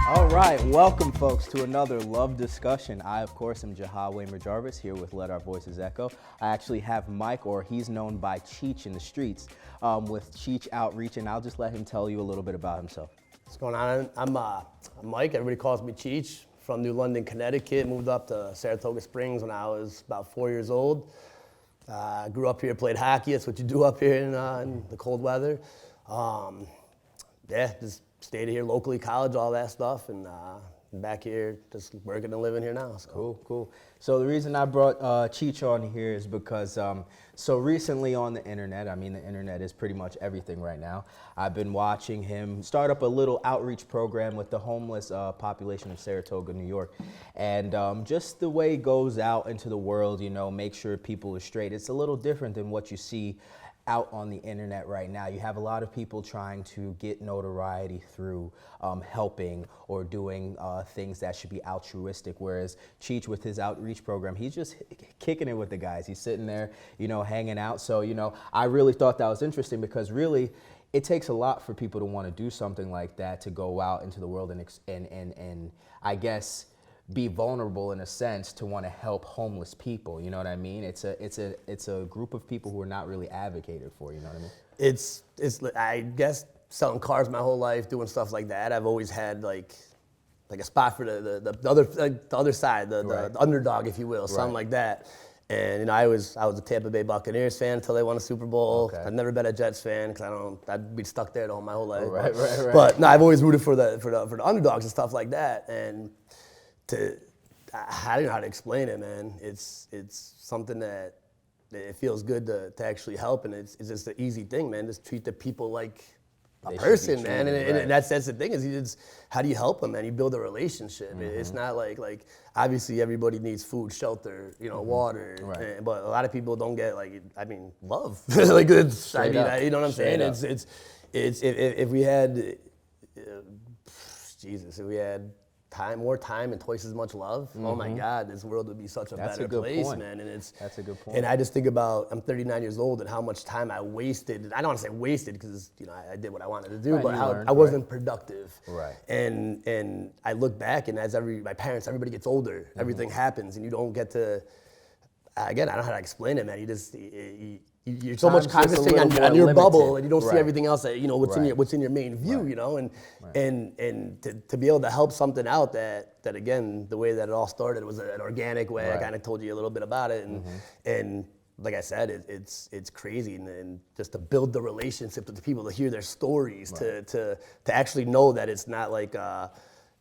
All right, welcome folks to another Love Discussion. I, of course, am Jahal Waymer Jarvis here with Let Our Voices Echo. I actually have Mike, or he's known by Cheech in the streets, with Cheech Outreach, and I'll just let him tell you a little bit about himself. What's going on? I'm Mike. Everybody calls me Cheech. From New London, Connecticut. Moved up to Saratoga Springs when I was about 4 years old. Grew up here, played hockey. That's what you do up here in the cold weather. Just stayed here locally, college, all that stuff, and back here just working and living here now. So. Cool. So the reason I brought Cheech on here is because so recently on the internet, I mean the internet is pretty much everything right now. I've been watching him start up a little outreach program with the homeless population of Saratoga, New York. And just the way he goes out into the world, you know, make sure people are straight. It's a little different than what you see out on the internet right now. You have a lot of people trying to get notoriety through helping or doing things that should be altruistic, whereas Cheech with his outreach program, he's just kicking it with the guys. He's sitting there, you know, hanging out. So, you know, I really thought that was interesting because really it takes a lot for people to want to do something like that, to go out into the world and I guess be vulnerable in a sense to want to help homeless people. You know what I mean? It's a group of people who are not really advocated for. You know what I mean? It's I guess selling cars my whole life, doing stuff like that. I've always had like a spot for the other side, the underdog, if you will, something like that. And you know, I was a Tampa Bay Buccaneers fan until they won a Super Bowl. Okay. I've never been a Jets fan because I'd be stuck there my whole life. Right. But no, I've always rooted for the underdogs and stuff like that. And I don't know how to explain it, man. It's something that it feels good to actually help, and it's just an easy thing, man. Just treat the people like a person, man. And that's the thing is, how do you help them, man? You build a relationship. Mm-hmm. It's not like obviously everybody needs food, shelter, you know, water, but a lot of people don't get love. Like it's, you know what I'm saying? It's if we had if we had more time and twice as much love. Mm-hmm. Oh my God, this world would be such a better place, man. And that's a good point. And I just think about, I'm 39 years old and how much time I wasted. I don't want to say wasted because, you know, I did what I wanted to do, but how I wasn't productive. Right. And I look back, and as my parents, everybody gets older, everything happens, and you don't get to, again, I don't know how to explain it, man. You're so much concentrating on your bubble, and you don't see everything else that, you know, what's in your main view, you know, and to be able to help something out that again, the way that it all started was an organic way. I kind of told you a little bit about it, and like I said, it's crazy, and just to build the relationship with the people, to hear their stories, to actually know that it's not like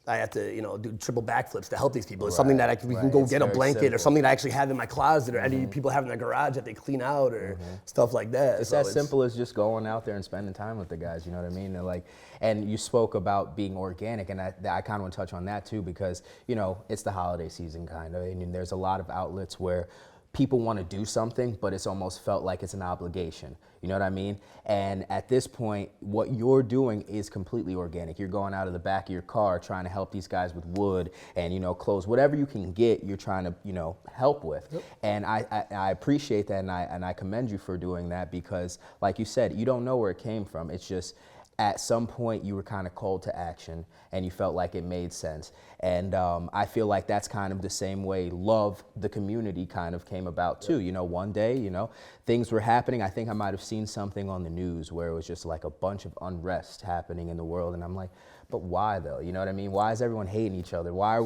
I have to, you know, do triple backflips to help these people. It's something that we can go get a blanket or something that I actually have in my closet, or any people have in their garage that they clean out, or stuff like that. It's as simple as just going out there and spending time with the guys. You know what I mean? And you spoke about being organic, and I kind of want to touch on that too, because, you know, it's the holiday season kind of, and there's a lot of outlets where people want to do something, but it's almost felt like it's an obligation. You know what I mean? And at this point, what you're doing is completely organic. You're going out of the back of your car trying to help these guys with wood and, you know, clothes, whatever you can get, you're trying to, you know, help with. Yep. And I appreciate that, and I commend you for doing that, because like you said, you don't know where it came from. It's just, at some point you were kind of called to action and you felt like it made sense. And I feel like that's kind of the same way Love, the community, kind of came about too. You know, one day, you know, things were happening. I think I might have seen something on the news where it was just like a bunch of unrest happening in the world. And I'm like, but why though? You know what I mean? Why is everyone hating each other? Why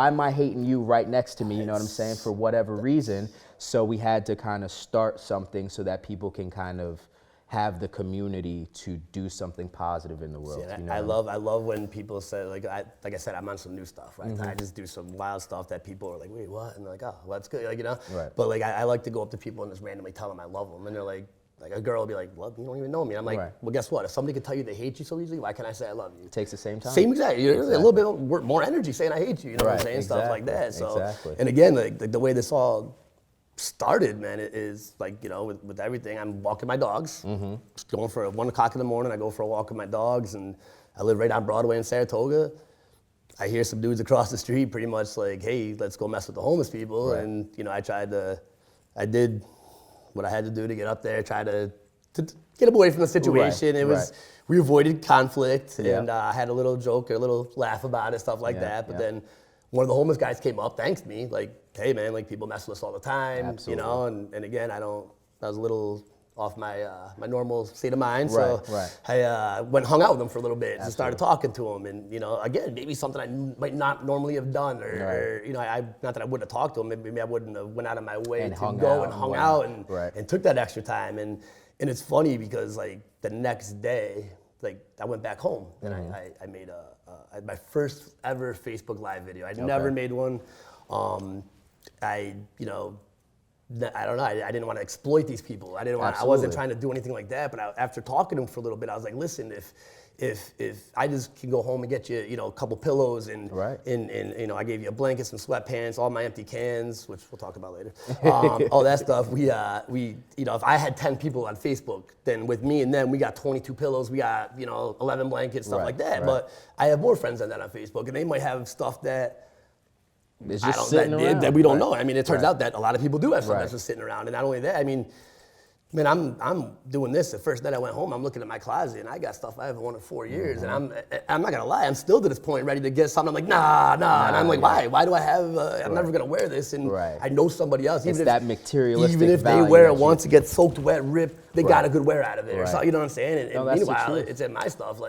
am I hating you right next to me? You know what I'm saying? For whatever reason. So we had to kind of start something so that people can kind of have the community to do something positive in the world. See, you know I love when people say, like I said, I'm on some new stuff, right? I just do some wild stuff that people are like, wait, what? And they're like, oh, well, that's good, like, you know? Right. But like, I like to go up to people and just randomly tell them I love them. And they're like a girl will be like, well, you don't even know me. I'm like, well, guess what? If somebody can tell you they hate you so easily, why can't I say I love you? It takes the same time. Same exactly. A little bit more energy saying I hate you, you know what I'm saying? Stuff like that. So, and again, like the way this all started, man, it is like, you know, with everything, I'm walking my dogs, going for 1 o'clock in the morning, I go for a walk with my dogs, and I live right on Broadway in Saratoga. I hear some dudes across the street pretty much like, hey, let's go mess with the homeless people. And, you know, I did what I had to do to get up there, try to get away from the situation. It was, we avoided conflict, and I had a little joke or a little laugh about it, stuff like that. But then one of the homeless guys came up, thanked me, like, hey man, like people mess with us all the time, you know, and again, I was a little off my my normal state of mind, so I went and hung out with him for a little bit and started talking to him, and you know, again, maybe something I might not normally have done, or you know, not that I wouldn't have talked to him, maybe I wouldn't have went out of my way to go and hung out and took that extra time, and it's funny because like the next day, like I went back home and I made my first ever Facebook Live video. I'd never made one. You know, I don't know. I didn't want to exploit these people. I wasn't trying to do anything like that. But after talking to him for a little bit, I was like, listen, if I just can go home and get you, you know, a couple pillows and you know, I gave you a blanket, some sweatpants, all my empty cans, which we'll talk about later, all that stuff. We you know, if I had 10 people on Facebook, then with me and them, we got 22 pillows, we got, you know, 11 blankets, stuff like that. But I have more friends than that on Facebook, and they might have stuff that. It's just sitting around. That we don't know. I mean, it turns out that a lot of people do have stuff that's just sitting around. And not only that, I mean, man, I'm doing this. The first night I went home, I'm looking at my closet, and I got stuff I haven't worn in 4 years. And I'm not gonna lie, I'm still to this point ready to get something. I'm like, nah. And I'm like, why? Why do I have? I'm never gonna wear this. And I know somebody else. It's that materialistic. Even if they wear it once, it gets soaked wet, ripped, they got a good wear out of it. So, you know what I'm saying? And meanwhile, it's in my stuff.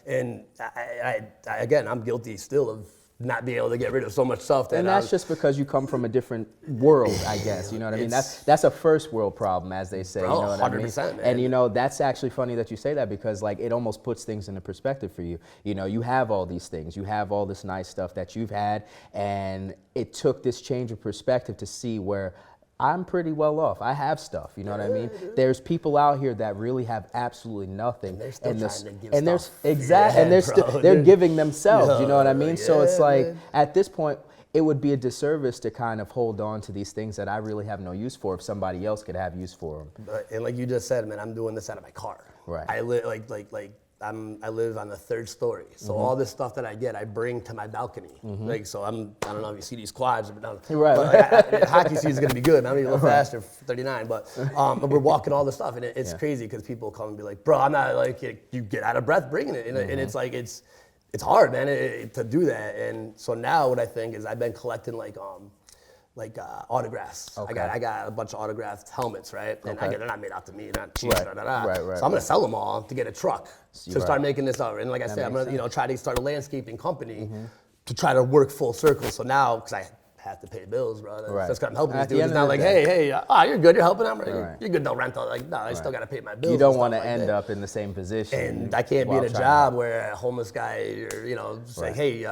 And I again, I'm guilty still of not being able to get rid of so much stuff. And that's just because you come from a different world, I guess. You know what I mean? That's a first world problem, as they say. Bro, you know what 100%, I mean? man. And you know, that's actually funny that you say that, because like it almost puts things into perspective for you. You know, you have all these things, you have all this nice stuff that you've had, and it took this change of perspective to see where I'm pretty well off. I have stuff, you know what I mean? There's people out here that really have absolutely nothing, and they're giving themselves, you know what I mean? So it's like at this point, it would be a disservice to kind of hold on to these things that I really have no use for if somebody else could have use for them. And like you just said, man, I'm doing this out of my car. I live I live on the 3rd story, so all this stuff that I get, I bring to my balcony. Like, so I don't know if you see these quads, but hockey season's gonna be good. I'm gonna be a little faster, 39, but we're walking all this stuff, and it's crazy because people come and be like, bro, I'm not like, you get out of breath bringing it, and it's like it's hard, man, to do that. And so now what I think is I've been collecting like autographs. I got a bunch of autographed helmets, right? And they're not made out to me, not Cheech, So I'm gonna sell them all to get a truck to start making this out. And like I said, I'm gonna try to start a landscaping company to try to work full circle. So now, because I have to pay bills, bro. That's what I'm helping these dudes. It's not like, hey, you're good, you're helping. You're good, no rental. Like, no, I still gotta pay my bills. You don't want to end up in the same position. And I can't be in a job where a homeless guy, or saying, hey.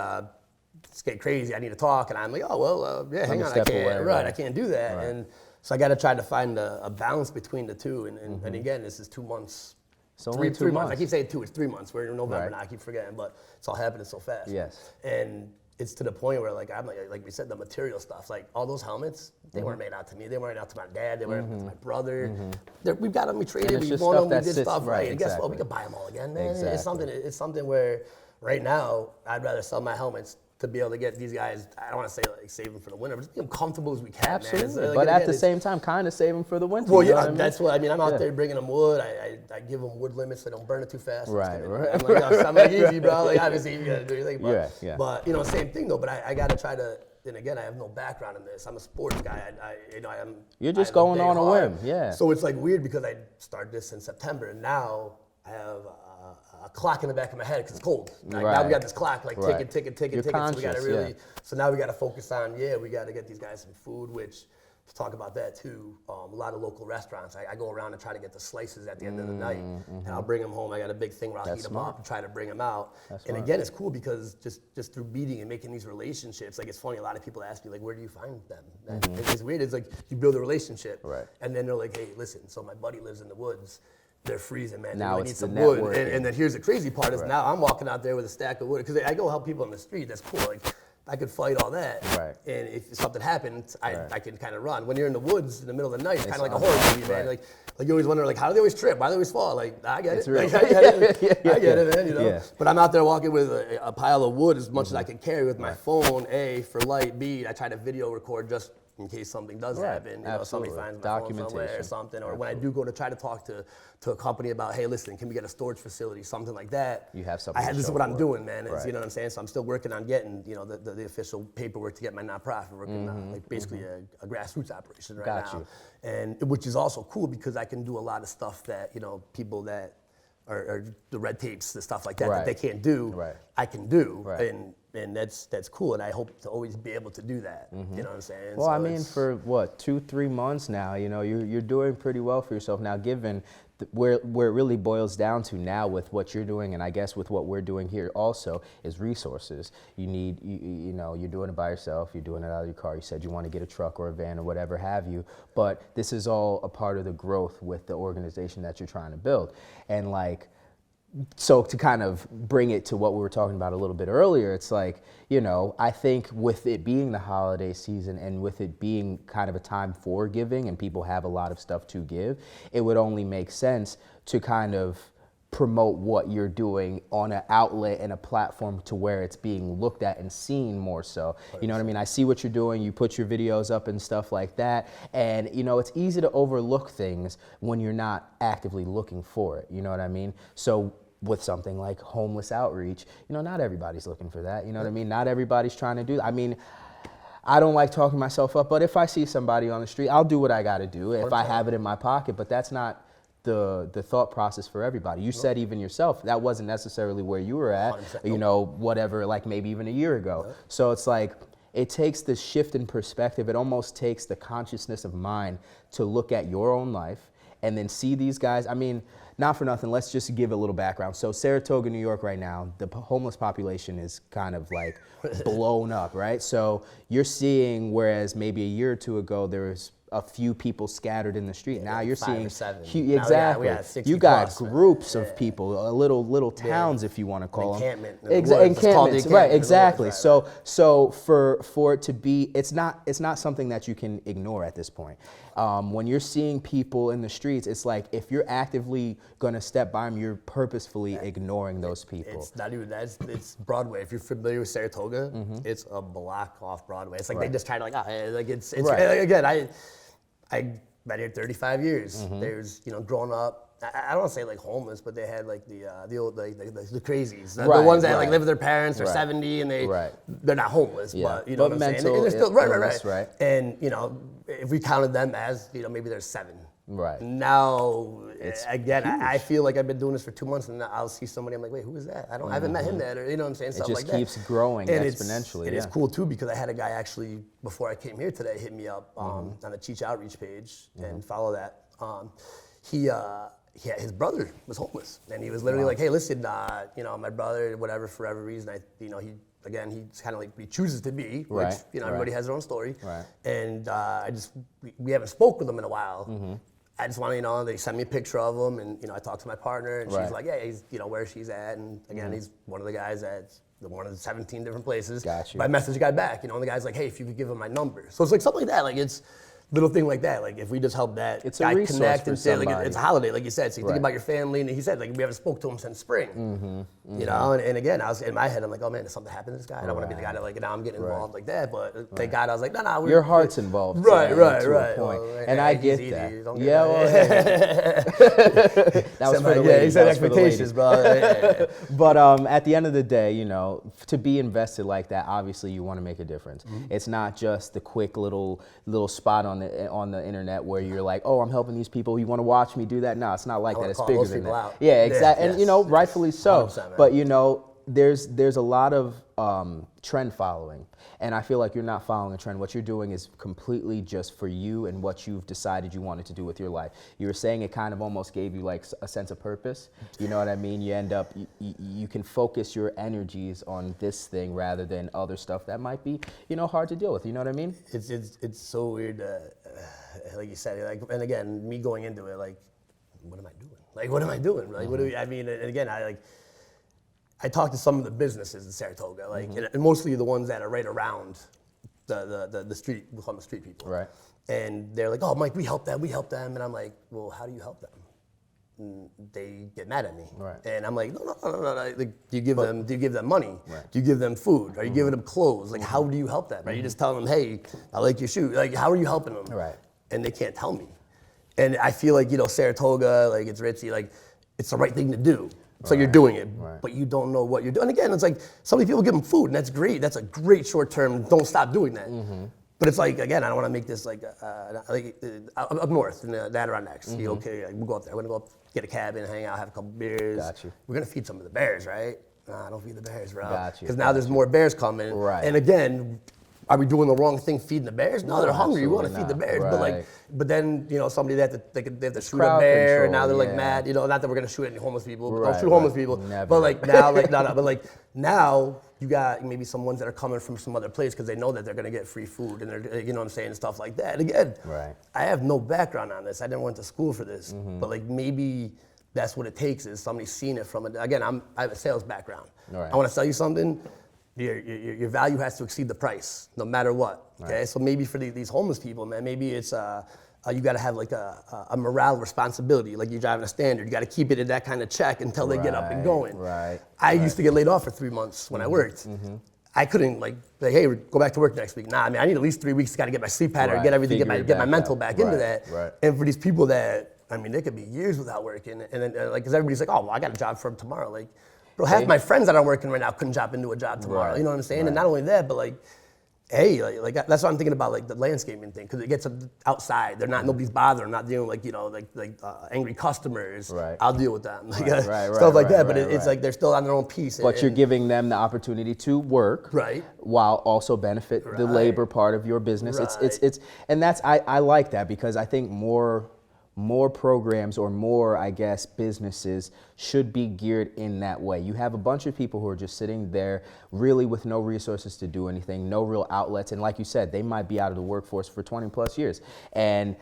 It's getting crazy, I need to talk, and I'm like, oh, well, hang on, I can't, I can't do that. And so I got to try to find a balance between the two, and again, this is 2 months. So three months. I keep saying 2, it's 3 months. We're in November now, I keep forgetting, but it's all happening so fast. Yes. And it's to the point where, I'm like we said, the material stuff, like all those helmets, they weren't made out to me, they weren't out to my dad, they weren't to my brother. We've got them, we traded, we won them, we did stuff, right? And guess what, we could buy them all again, man. It's something where right now, I'd rather sell my helmets to be able to get these guys, I don't want to say like save them for the winter, but just get them comfortable as we can. Absolutely, man. But at the same time, kind of save them for the winter. Well, yeah, that's what I mean. I'm out there bringing them wood. I give them wood limits so they don't burn it too fast. Right. I'm like, easy, bro. Like, obviously, you got to do your thing. But you know, same thing though. But I got to try to. And again, I have no background in this. I'm a sports guy. You're just going on a whim, yeah. So it's like weird because I started this in September, and now I have a clock in the back of my head because it's cold. Now we got this clock, like ticking. So we got to really. So now we got to focus on. We got to get these guys some food. Which to talk about that too. A lot of local restaurants. I go around and try to get the slices at the end of the night, and I'll bring them home. I got a big thing where I'll heat them up and try to bring them out. And again, it's cool because just through meeting and making these relationships, like it's funny. A lot of people ask me like, where do you find them? It's weird. It's like you build a relationship, and then they're like, hey, listen. So my buddy lives in the woods. They're freezing, man. Now they need some wood. And then here's the crazy part is now I'm walking out there with a stack of wood because I go help people on the street. That's cool. Like I could fight all that. And if something happened, I can kind of run. When you're in the woods in the middle of the night, it's kind of like a horror movie, man. Like you always wonder, like, how do they always trip? Why do they always fall? Like, I get it. Like, I get it, man. You know. But I'm out there walking with a pile of wood as much as I can carry with my phone. A for light. B, I try to video record just in case something does happen. Somebody finds my phone somewhere or something. Or when I do go to try to talk to a company about, hey, listen, can we get a storage facility, something like that? You have something. This is what I'm doing, man. You know what I'm saying? So I'm still working on getting, the official paperwork to get my nonprofit working on, like basically a grassroots operation right now. And which is also cool because I can do a lot of stuff that, people that are the red tapes, the stuff like that that they can't do, I can do. And that's cool, and I hope to always be able to do that. You know what I'm saying? Well, so I mean, for what, 2-3 months now, you're doing pretty well for yourself now, given where it really boils down to now with what you're doing, and I guess with what we're doing here also, is resources. You need, you're doing it by yourself, you're doing it out of your car. You said you want to get a truck or a van or whatever have you, but this is all a part of the growth with the organization that you're trying to build. And so to kind of bring it to what we were talking about a little bit earlier, it's like, I think with it being the holiday season and with it being kind of a time for giving and people have a lot of stuff to give, it would only make sense to kind of promote what you're doing on an outlet and a platform to where it's being looked at and seen more so. You know what I mean? I see what you're doing, you put your videos up and stuff like that, and it's easy to overlook things when you're not actively looking for it, you know what I mean? So with something like homeless outreach, not everybody's looking for that, you know what I mean? Not everybody's trying to do that. I mean, I don't like talking myself up, but if I see somebody on the street, I'll do what I gotta do if I have it in my pocket, but that's not the thought process for everybody. You said even yourself, that wasn't necessarily where you were at, whatever, like maybe even a year ago. So it's like, it takes this shift in perspective. It almost takes the consciousness of mind to look at your own life and then see these guys. I mean, not for nothing, let's just give a little background. So Saratoga, New York right now, the homeless population is kind of like blown up, right? So you're seeing, whereas maybe a year or two ago, there was a few people scattered in the street. Now you're seeing, exactly. You got groups of people, little towns, if you want to call them. Encampments, right? Exactly. So for it to be, it's not something that you can ignore at this point. When you're seeing people in the streets, it's like if you're actively going to step by them, you're purposefully ignoring those people. It's not even that. It's Broadway. If you're familiar with Saratoga, it's a block off Broadway. It's like they just try to it's again. I've been here 35 years. There's, growing up, I don't want to say like homeless, but they had like the old, the crazies. The ones that like live with their parents, they're 70 and they're not homeless, but you know what I'm saying? And they're still, right. And, if we counted them as, maybe there's 7. Right. Now, again, I feel like I've been doing this for 2 months and I'll see somebody, I'm like, wait, who is that? I haven't met him yet, or you know what I'm saying? Stuff like that. It just keeps growing exponentially. It's cool too because I had a guy actually, before I came here today, hit me up on the Cheech outreach page and follow that. His brother was homeless and he was literally like, hey, listen, my brother, whatever, for whatever reason, he's kind of like he chooses to be, which, everybody has their own story. Right. And we haven't spoke with him in a while. I just want to, they sent me a picture of him, and I talked to my partner, and she's like, yeah, he's, where she's at, and again, he's one of the guys at one of the 17 different places. Got you. My message got back, and the guy's like, hey, if you could give him my number. So it's like something like that, like it's little thing like that, like if we just help that it's guy a resource connect for and say, like somebody. it's a holiday, like you said, so you think about your family, and he said, like we haven't spoke to him since spring, and again, I was in my head, I'm like, oh man, did something happen to this guy? I don't want to be the guy that like, now I'm getting involved like that, but thank God I was like, no, your heart's involved. Right. Well, and I get that. That was for the ladies. Yeah, he said expectations, bro. But at the end of the day, to be invested like that, obviously you want to make a difference. It's not just the quick little spot on the internet where you're like, oh, I'm helping these people, you want to watch me do that? No, it's not like that. It's bigger than that. Out. Yeah, exactly. And rightfully so. But there's a lot of trend following, and I feel like you're not following a trend. What you're doing is completely just for you and what you've decided you wanted to do with your life. You were saying it kind of almost gave you like a sense of purpose. You know what I mean? You end up, you can focus your energies on this thing rather than other stuff that might be, hard to deal with. You know what I mean? It's so weird. Like you said, like, and again, me going into it, like, what am I doing? Like, what am I doing? Like, what do we? I mean, and again, I talked to some of the businesses in Saratoga, like, and mostly the ones that are right around the street, we call them the street people. Right. And they're like, oh, Mike, we help them, and I'm like, well, how do you help them? they get mad at me. Right. And I'm like, no. Like, do you give them money? Right. Do you give them food? Are you giving them clothes? Like, how do you help them? Are you just telling them, hey, I like your shoe? Like, how are you helping them? Right. And they can't tell me. And I feel like, Saratoga, like it's Ritzy, like it's the right thing to do. So you're doing it, but you don't know what you're doing. And again, it's like so many people give them food, and that's great. That's a great short term. Don't stop doing that. But it's like, again, I don't want to make this like up north in the Adirondacks. Okay, like, we'll go up there. We're gonna go up, get a cabin, hang out, have a couple beers. Got you. We're gonna feed some of the bears, right? Nah, don't feed the bears, bro. Got you. Because now there's more bears coming. Right. And again, are we doing the wrong thing feeding the bears? No, they're hungry. You want to feed the bears, right. but then somebody they have to shoot a Crowd bear. control, and now they're like mad. Not that we're gonna shoot any homeless people. But don't shoot homeless people. Never. But like now, but like now you got maybe some ones that are coming from some other place because they know that they're gonna get free food and they're what I'm saying, and stuff like that. And again, I have no background on this. I never went to school for this. But like maybe that's what it takes is somebody seen it from it. Again, I have a sales background. I want to sell you something. Your value has to exceed the price, no matter what. Okay, so maybe for these homeless people, man, maybe it's you got to have like a morale responsibility, like you're driving a Standard. You got to keep it in that kind of check until they get up and going. I used to get laid off for 3 months when I worked. I couldn't like say, hey, go back to work next week. Nah, I mean, I need at least 3 weeks to kind of get my sleep pattern, get everything, get my mental back into that. And for these people that, I mean, they could be years without working, and then like, because everybody's like, oh, well, I got a job for tomorrow, like. Bro, half my friends that are working right now couldn't jump into a job tomorrow. You know what I'm saying? And not only that, but like, hey, like that's what I'm thinking about, like the landscaping thing, because it gets outside. They're not, nobody's bothering. I'm not dealing with like angry customers. I'll deal with them, like, stuff like that. But it's like they're still on their own piece. But you're giving them the opportunity to work, while also benefit the labor part of your business. It's and that's I like that because I think more programs or more, I guess, businesses should be geared in that way. You have a bunch of people who are just sitting there really with no resources to do anything, no real outlets. And like you said, they might be out of the workforce for 20 plus years. And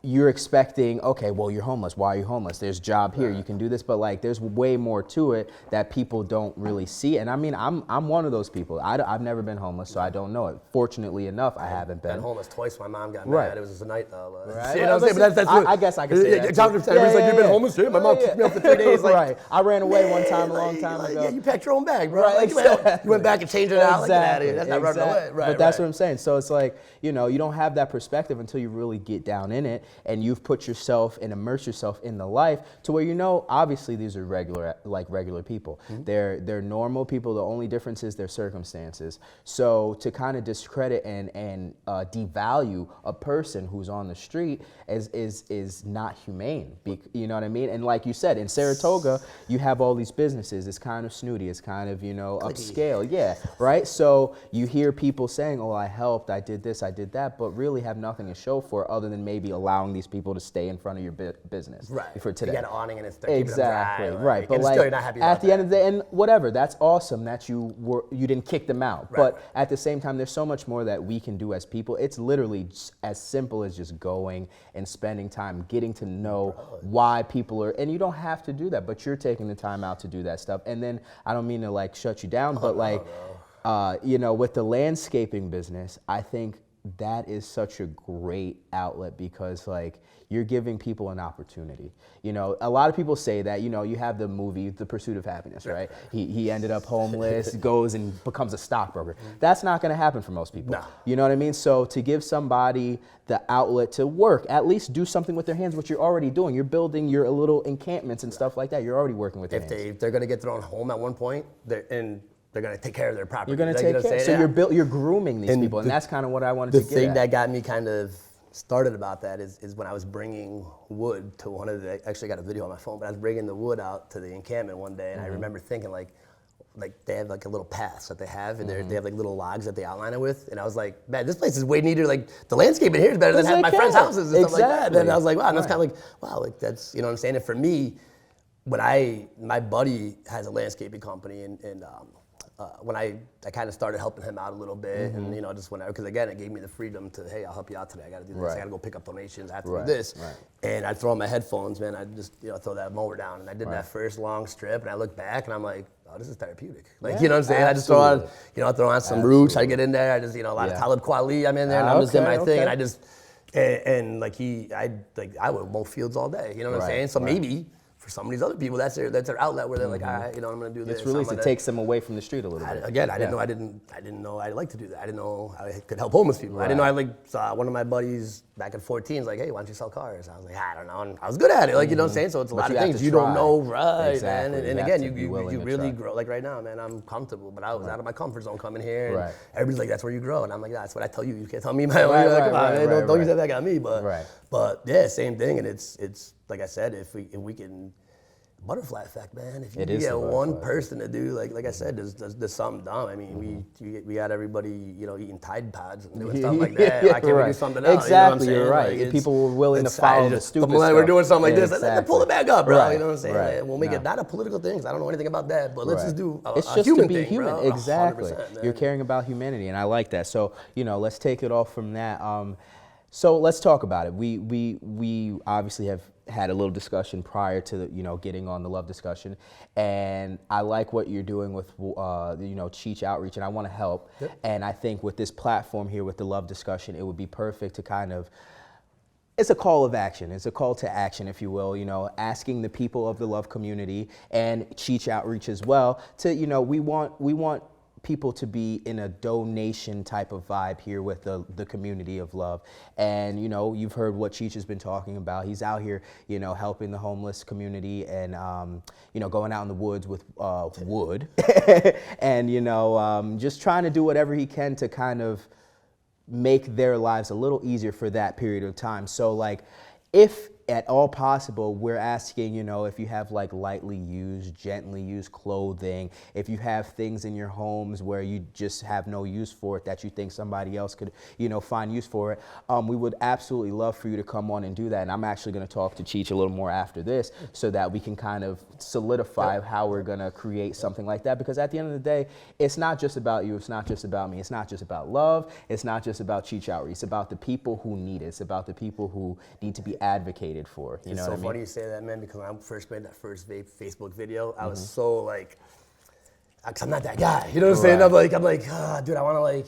you're expecting, okay, well, you're homeless. Why are you homeless? There's a job here. You can do this. But like, there's way more to it that people don't really see. And I mean, I'm one of those people. I've never been homeless, so I don't know it. Fortunately enough, I haven't been. I've been homeless twice. My mom got mad. It was just a night though. You know what I'm saying? But I guess I can say that. Everybody's like, you've been homeless? Yeah, my mom kicked me off for 3 days. Like, I ran away one time a long time ago. Yeah, you packed your own bag, bro. Like, you went back and changed it out. Like, get out of here. That's not running away. But that's what I'm saying. So it's like, you don't have that perspective until you really get down in it and you've put yourself and immerse yourself in the life to where obviously these are regular people. They're normal people. The only difference is their circumstances. So to kind of discredit and devalue a person who's on the street is not humane. You know what I mean? And like you said, in Saratoga, you have all these businesses. It's kind of snooty. It's kind of upscale. Yeah, right. So you hear people saying, "Oh, I helped. I did this. I did that," but really have nothing to show for it other than maybe allowing these people to stay in front of your business for today. You got an awning and it's exactly dry, right. But like, still you're not happy at the end of the day, and whatever, that's awesome that you didn't kick them out. But at the same time, there's so much more that we can do as people. It's literally as simple as just going and spending time, getting to know why people are, and you don't have to do that, but you're taking the time out to do that stuff. And then I don't mean to like shut you down, but like, with the landscaping business, I think that is such a great outlet because like you're giving people an opportunity. A lot of people say that, you have the movie, The Pursuit of Happiness, right? He ended up homeless, goes and becomes a stockbroker. That's not gonna happen for most people. No. You know what I mean? So to give somebody the outlet to work, at least do something with their hands, which you're already doing. You're building your little encampments and stuff like that. You're already working with your hands. If they're gonna get their own home at one point, they're going to take care of their property. You're going to take care. So you're grooming these people, and that's kind of what I wanted to get at. The thing that got me kind of started about that is when I was bringing wood to one of the, actually got a video on my phone, but I was bringing the wood out to the encampment one day, and I remember thinking like they have like a little path that they have, and they have like little logs that they outline it with, and I was like, man, this place is way neater. Like the landscaping here is better than half my friends' houses and stuff like that. And I was like, wow, and that's kind of like, wow, like that's, what I'm saying. And for me, my buddy has a landscaping company, and when I kind of started helping him out a little bit, and just whenever, because again, it gave me the freedom to, hey, I'll help you out today. I got to do this. I got to go pick up donations. I have to do this. And I'd throw on my headphones, man. I'd just throw that mower down, and I did that first long strip, and I look back, and I'm like, oh, this is therapeutic. Like, you know what I'm saying? I just throw on some roots. I get in there. I just a lot of Talib Kweli. I'm in there, and I'm just doing my thing, and I just and like I would mow fields all day. You know what I'm saying? So maybe for some of these other people, that's their outlet where they're like, all right, you know, I'm gonna do this. It's really it takes them away from the street a little bit. Again, I didn't know I'd like to do that. I didn't know I could help homeless people. Right. I didn't know I saw one of my buddies back in 14 like, hey, why don't you sell cars? I was like, I don't know, and I was good at it. Like, you know what I'm saying? So it's a lot of things you don't know, right, exactly. Man. And again, you really grow. Like right now, man, I'm comfortable, but I was out of my comfort zone coming here. And everybody's like, that's where you grow, and I'm like, that's what I tell you. You can't tell me my way. Come on, man, don't use that back on me. But yeah, same thing, and it's like I said, if we can. Butterfly effect, man. If you get one person to do, like I said, there's something dumb. I mean, we got everybody, you know, eating Tide Pods and doing stuff like that. Why can't we do something else? Exactly, you know you're right. Like, people were willing to follow the stupid stuff. We're doing something like this. Exactly. Let's pull it back up, bro. Right. You know what I'm saying? Right. We'll make it not a political thing. 'Cause I don't know anything about that, but let's just do it's a just human to be thing, human. Bro. Exactly. You're caring about humanity, and I like that. So, you know, let's take it off from that. So let's talk about it. We obviously have had a little discussion prior to getting on the love discussion, and I like what you're doing with Cheech Outreach, and I want to help. Yep. And I think with this platform here with the love discussion, it would be perfect to kind of. It's a call of action. It's a call to action, if you will, asking the people of the love community and Cheech Outreach as well to, we want people to be in a donation type of vibe here with the community of love. And, you've heard what Cheech has been talking about. He's out here, helping the homeless community and, going out in the woods with wood and, just trying to do whatever he can to kind of make their lives a little easier for that period of time. So like, if at all possible, we're asking, if you have like lightly used, gently used clothing, if you have things in your homes where you just have no use for it that you think somebody else could, find use for it, we would absolutely love for you to come on and do that. And I'm actually going to talk to Cheech a little more after this so that we can kind of solidify how we're going to create something like that. Because at the end of the day, it's not just about you. It's not just about me. It's not just about love. It's not just about Cheech Outreach. It's about the people who need it. It's about the people who need to be advocated for. It's so funny you say that, man, because when I first made that first Facebook video, I was so like, cause I'm not that guy, you know what I'm saying? I'm like, dude, I want to like,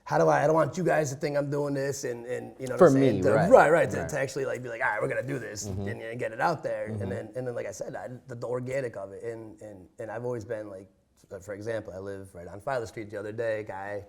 I don't want you guys to think I'm doing this and you know what I'm saying? To actually like be like, all right, we're gonna do this and get it out there. And then like I said, the organic of it and I've always been like, for example, I live right on Filer Street. The other day, guy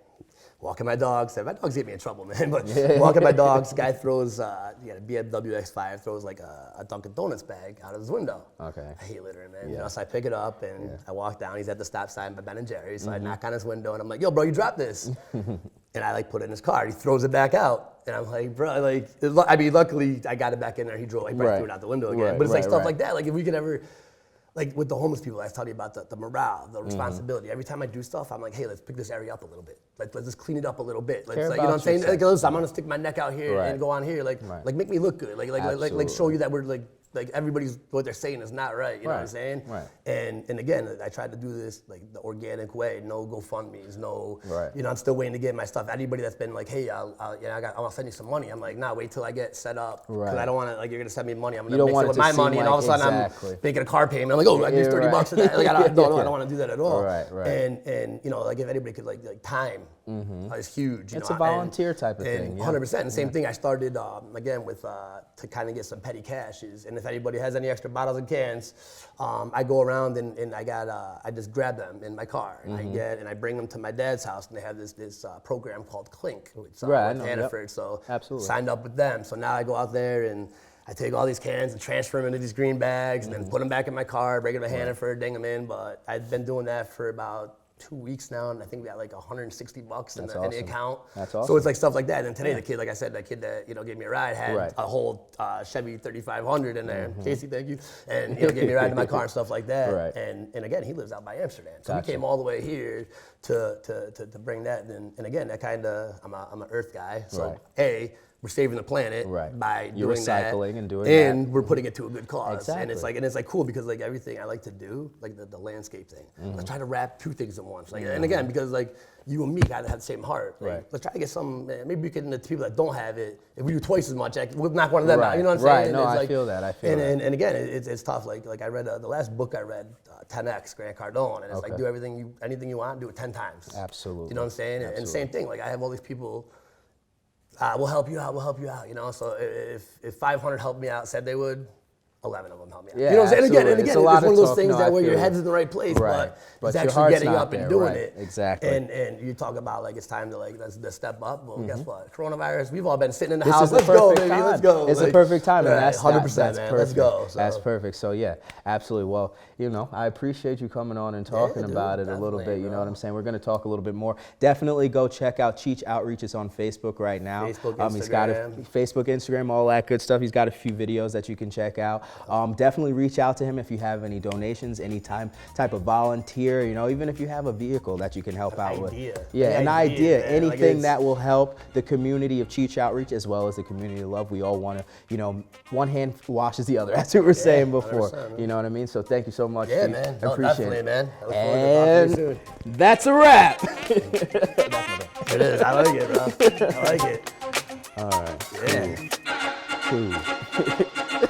walking my dogs. My dogs get me in trouble, man. But walking my dogs, guy throws a BMW X5, throws like a Dunkin' Donuts bag out of his window. Okay. I hate littering, man. Yeah. So I pick it up and I walk down. He's at the stop sign by Ben and Jerry's. So I knock on his window and I'm like, yo, bro, you dropped this. And I like put it in his car. He throws it back out. And I'm like, bro, luckily I got it back in there. He drove, he probably threw it out the window again. But it's like stuff like that. Like if we could ever. Like with the homeless people, I was telling you about the morale, the responsibility. Every time I do stuff, I'm like, hey, let's pick this area up a little bit. Like, let's just clean it up a little bit. Let's, you know what I'm saying? Like, listen, I'm gonna stick my neck out here and go on here. Like make me look good. Like show you that we're like everybody's what they're saying is not right. You know what I'm saying? Right. And again, I tried to do this like the organic way. No GoFundMe's, no. Right. I'm still waiting to get my stuff. Anybody that's been like, hey, I'll send you some money. I'm like, nah, wait till I get set up. Because I don't want to like you're gonna send me money. I'm gonna mix it with my money, and all of a sudden I'm making a car payment. I'm like, oh, I need $30 for that. Like I don't want to do that at all. Right. And like if anybody could like time is huge. It's a volunteer type of thing. 100%. And same thing. I started again with to kind of get some petty cashes. And if anybody has any extra bottles and cans, I go around and I just grab them in my car and I bring them to my dad's house, and they have this program called Clink, with Hannaford. So absolutely signed up with them. So now I go out there and I take all these cans and transfer them into these green bags and then put them back in my car, bring them to Hannaford, ding them in. But I've been doing that for about 2 weeks now, and I think we got like $160 in the account. That's awesome. So it's like stuff like that. And today the kid, like I said, that kid that gave me a ride had a whole Chevy 3500 in there. Casey, thank you. And gave me a ride to my car and stuff like that. And again, he lives out by Amsterdam, so we came all the way here to bring that. And again, that kind of I'm an Earth guy, so we're saving the planet by You're doing recycling that, and doing that. and we're putting it to a good cause. Exactly. And it's like cool because like everything I like to do, like the landscape thing, let's try to wrap two things at once. Like, and again, because like you and me gotta have the same heart. Like, let's try to get some. Maybe we can the people that don't have it. If we do twice as much, we'll knock one of them out. You know what I'm saying? No, I feel that. And again, it's tough. Like I read the last book I read, 10X, Grant Cardone, and it's like do anything you want, do it 10 times. Absolutely. You know what I'm saying? Absolutely. And same thing. Like I have all these people. We'll help you out. So if 500 helped me out, said they would, 11 of them help me out. Yeah, you know what I'm saying? absolutely. Again, it's it's a one lot of those talk. things No, that where I your feel head's you. in the right place, Right. but it's your actually heart's getting not up there, and doing right. it. Exactly. And you talk about like it's time to like the step up. Well, guess what? Coronavirus. We've all been sitting in the This house. is the Let's go, perfect baby. time. Let's go. It's like, the perfect time, and right, that's 100%, that's man. perfect. Let's go. So. That's perfect. So yeah, absolutely. Well, you know, I appreciate you coming on and talking dude, about it a little bit. You know bro. what I'm saying? We're going to talk a little bit more. Definitely go check out Cheech Outreaches on Facebook right now. Facebook, Instagram. He's got Facebook, Instagram, all that good stuff. He's got a few videos that you can check out. Definitely reach out to him if you have any donations, any type of volunteer. You know, even if you have a vehicle that you can help out with. Yeah, an idea. Anything like that will help the community of Cheech Outreach as well as the community of love. We all want to, you know, one hand washes the other. That's what we were saying before. 100%, you know what I mean? So thank you so much. Yeah, Cheech. man. I appreciate it. Man. I look forward to talking to you soon. That's a wrap. It is. I like it, bro. I like it. All right. Yeah. Cool.